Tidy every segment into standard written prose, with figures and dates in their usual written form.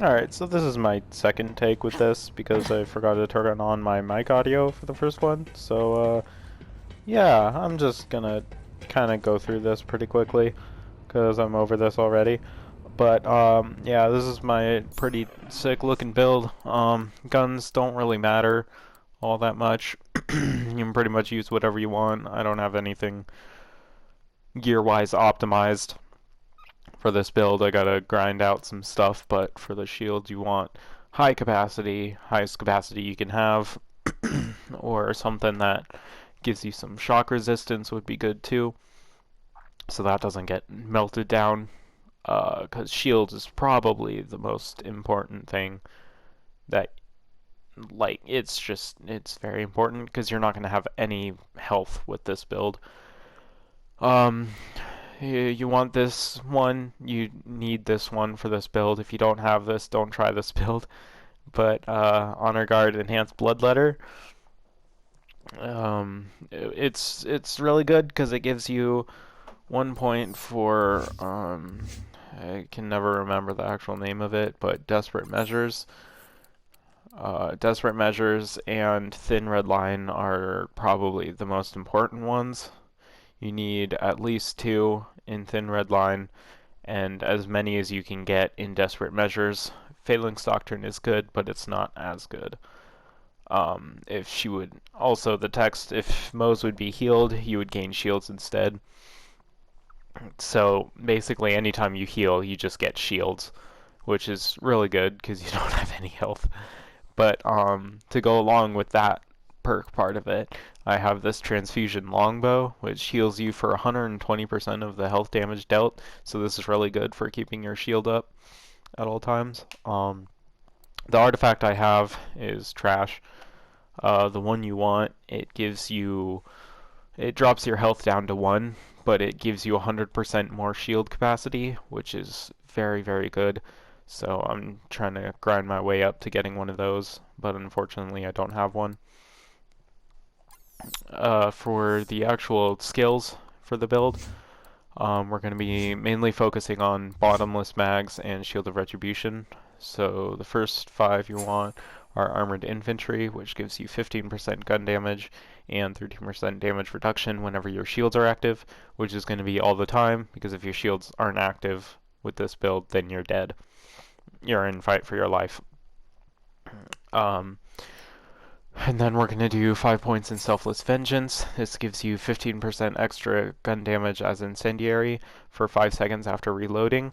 Alright, so this is my second take with this because I forgot to turn on my mic audio for the first one. Yeah, I'm just gonna kind of go through this pretty quickly because I'm over this already. Yeah, this is my pretty sick looking build. Guns don't really matter all that much. You can pretty much use whatever you want. I don't have anything gear-wise optimized for this build. I gotta grind out some stuff, but for the shield you want high capacity, highest capacity you can have, or something that gives you some shock resistance would be good too, so that doesn't get melted down, because shield is probably the most important thing that, like, it's very important because you're not going to have any health with this build. Um, you want this one, you need this one for this build. If you don't have this, don't try this build. But Honor Guard Enhanced Bloodletter, it's really good because it gives you 1 point for I can never remember the actual name of it, but Desperate Measures. Desperate Measures and Thin Red Line are probably the most important ones. You need at least 2 in Thin Red Line and as many as you can get in Desperate Measures. Phalanx Doctrine is good, but it's not as good. If she would also the text, if Moze would be healed, you would gain shields instead. So basically, anytime you heal, you just get shields, which is really good because you don't have any health. But to go along with that perk part of it, I have this Transfusion Longbow, which heals you for 120% of the health damage dealt. So this is really good for keeping your shield up at all times. The artifact I have is trash. The one you want, it drops your health down to 1, but it gives you 100% more shield capacity, which is very, very good. So I'm trying to grind my way up to getting one of those, but unfortunately I don't have one. For the actual skills for the build, we're going to be mainly focusing on Bottomless Mags and Shield of Retribution. So the first 5 you want are Armored Infantry, which gives you 15% gun damage and 13% damage reduction whenever your shields are active, which is going to be all the time, because if your shields aren't active with this build, then you're dead. You're in fight for your life. And then we're going to do 5 points in Selfless Vengeance. This gives you 15% extra gun damage as Incendiary for 5 seconds after reloading.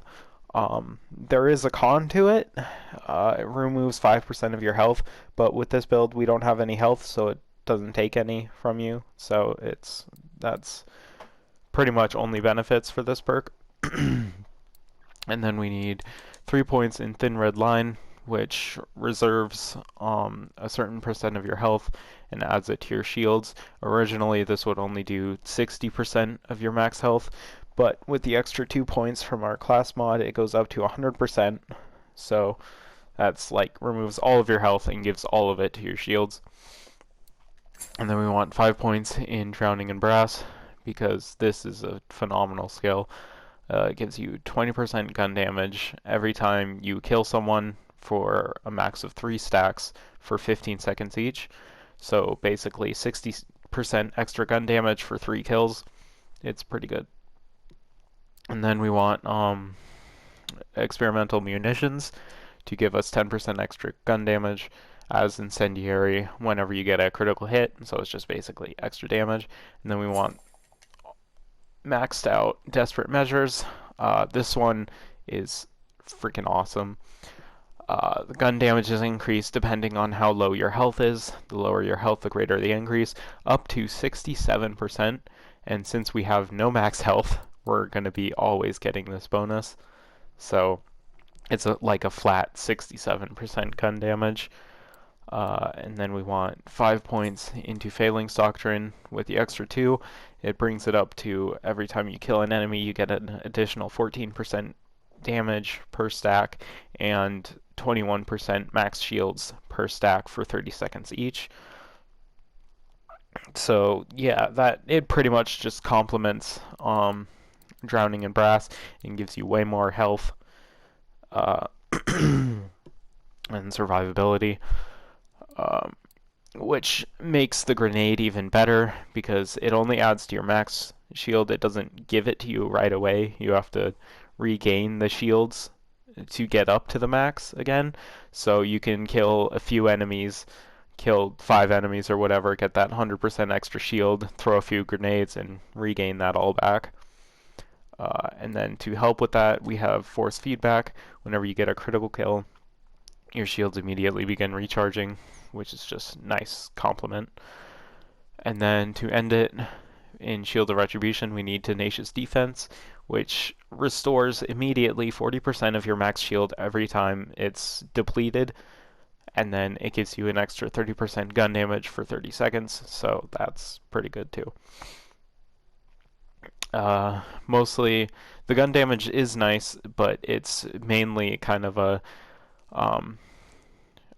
There is a con to it. It removes 5% of your health, but with this build we don't have any health, so it doesn't take any from you. So that's pretty much only benefits for this perk. And then we need 3 points in Thin Red Line, which reserves a certain percent of your health and adds it to your shields. Originally, this would only do 60% of your max health, but with the extra 2 points from our class mod, it goes up to 100%. So that's like removes all of your health and gives all of it to your shields. And then we want 5 points in Drowning in Brass, because this is a phenomenal skill. It gives you 20% gun damage every time you kill someone for a max of 3 stacks for 15 seconds each. So basically 60% extra gun damage for 3 kills. It's pretty good. And then we want Experimental Munitions to give us 10% extra gun damage as Incendiary whenever you get a critical hit. So it's just basically extra damage. And then we want maxed out Desperate Measures. This one is freaking awesome. The gun damage is increased depending on how low your health is. The lower your health, the greater the increase, up to 67%. And since we have no max health, we're going to be always getting this bonus. So it's like a flat 67% gun damage. And then we want 5 points into Phalanx Doctrine with the extra 2. It brings it up to every time you kill an enemy, you get an additional 14% damage per stack and 21% max shields per stack for 30 seconds each. So yeah, that it pretty much just complements Drowning in Brass and gives you way more health. and survivability, which makes the grenade even better because it only adds to your max shield. It doesn't give it to you right away. You have to regain the shields to get up to the max again. So you can kill a few enemies, kill 5 enemies or whatever, get that 100% extra shield, throw a few grenades, and regain that all back. And then to help with that, we have force feedback. Whenever you get a critical kill, your shields immediately begin recharging, which is just nice compliment. And then to end it, in Shield of Retribution, we need Tenacious Defense, which restores immediately 40% of your max shield every time it's depleted, and then it gives you an extra 30% gun damage for 30 seconds, so that's pretty good too. Mostly, the gun damage is nice, but it's mainly kind of a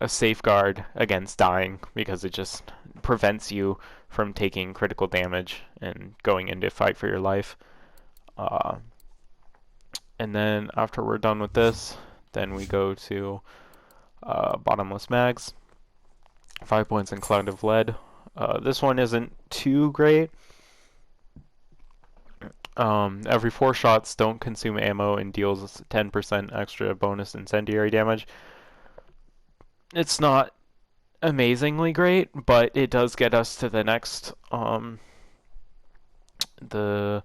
safeguard against dying because it just prevents you from taking critical damage and going into a fight for your life. And then after we're done with this, then we go to Bottomless Mags, 5 points in Cloud of Lead. This one isn't too great. Every 4 shots don't consume ammo and deals 10% extra bonus incendiary damage. It's not amazingly great, but it does get us to the next the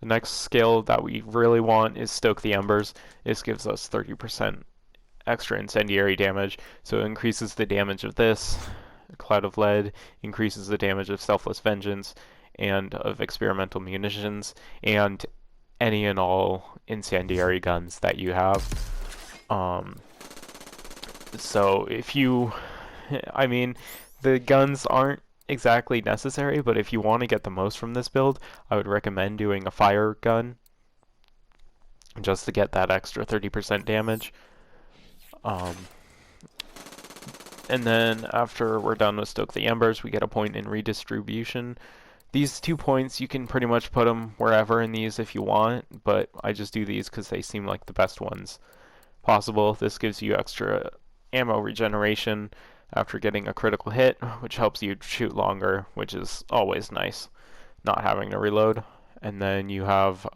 next skill that we really want is Stoke the Embers. This gives us 30% extra incendiary damage, so it increases the damage of this. Cloud of Lead increases the damage of Selfless Vengeance and of experimental munitions and any and all incendiary guns that you have. So if you, I mean, the guns aren't exactly necessary, but if you want to get the most from this build, I would recommend doing a fire gun just to get that extra 30% damage. And then after we're done with Stoke the Embers, we get a point in Redistribution. These 2 points, you can pretty much put them wherever in these if you want, but I just do these because they seem like the best ones possible. This gives you extra ammo regeneration after getting a critical hit, which helps you shoot longer, which is always nice, not having to reload. And then you have,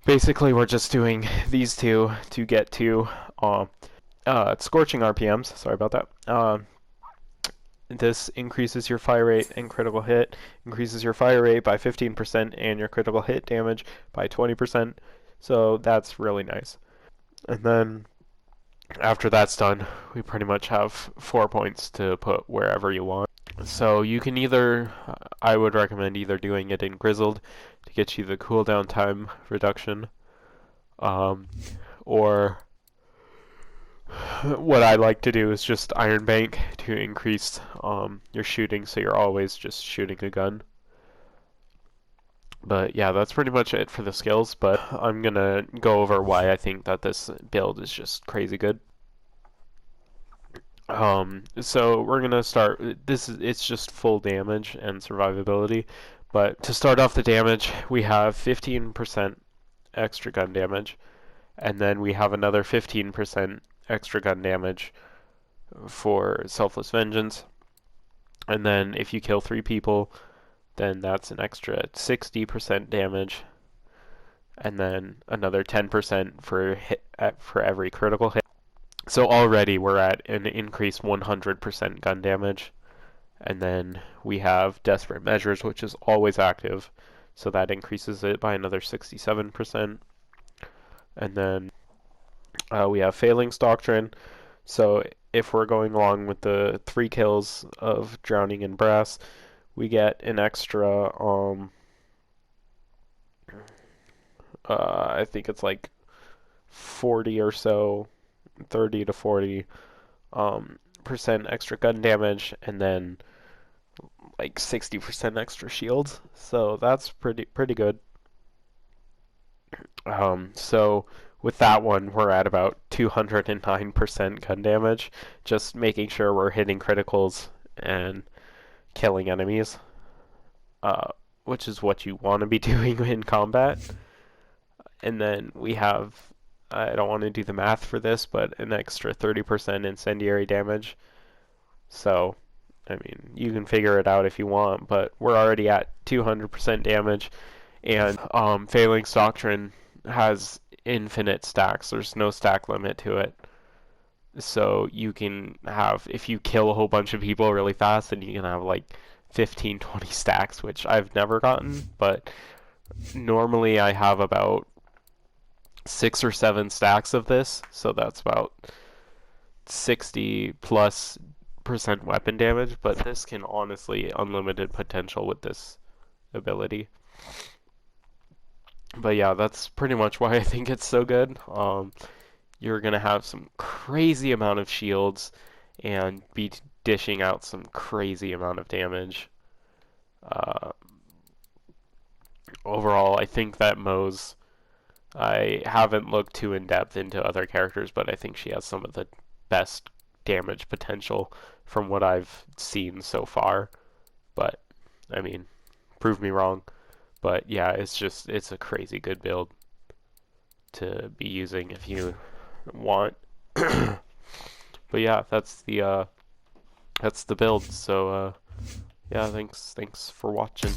basically we're just doing these two to get to Scorching RPMs, sorry about that. This increases your fire rate and critical hit, increases your fire rate by 15% and your critical hit damage by 20%, so that's really nice. And then after that's done, we pretty much have 4 points to put wherever you want. So you can either, I would recommend either doing it in Grizzled to get you the cooldown time reduction, or what I like to do is just Iron Bank to increase your shooting, so you're always just shooting a gun. But yeah, that's pretty much it for the skills, but I'm gonna go over why I think that this build is just crazy good. So we're gonna start, it's just full damage and survivability, but to start off the damage, we have 15% extra gun damage, and then we have another 15% extra gun damage for Selfless Vengeance, and then if you kill 3 people, then that's an extra 60% damage, and then another 10% for every critical hit. So already we're at an increased 100% gun damage, and then we have Desperate Measures, which is always active, so that increases it by another 67%, and then we have Phalanx Doctrine, so if we're going along with the 3 kills of Drowning in Brass, we get an extra, I think it's like 40 or so, 30 to 40 percent extra gun damage, and then like 60% extra shields. So that's pretty good. So with that one, we're at about 209% gun damage, just making sure we're hitting criticals and killing enemies, which is what you want to be doing in combat. And then we have I don't want to do the math for this, but an extra 30% incendiary damage. So, I mean, you can figure it out if you want, but we're already at 200% damage, and Phalanx Doctrine has infinite stacks. There's no stack limit to it. So you can have, if you kill a whole bunch of people really fast, then you can have like 15, 20 stacks, which I've never gotten, but normally I have about 6 or 7 stacks of this, so that's about 60 plus percent weapon damage, but this can honestly unlimited potential with this ability. But yeah, that's pretty much why I think it's so good. You're gonna have some crazy amount of shields and be dishing out some crazy amount of damage. Uh, Overall, I think that Moze, I haven't looked too in depth into other characters, but I think she has some of the best damage potential from what I've seen so far. But, I mean, prove me wrong. But yeah, it's a crazy good build to be using if you want. But yeah, that's the build. So yeah, thanks for watching.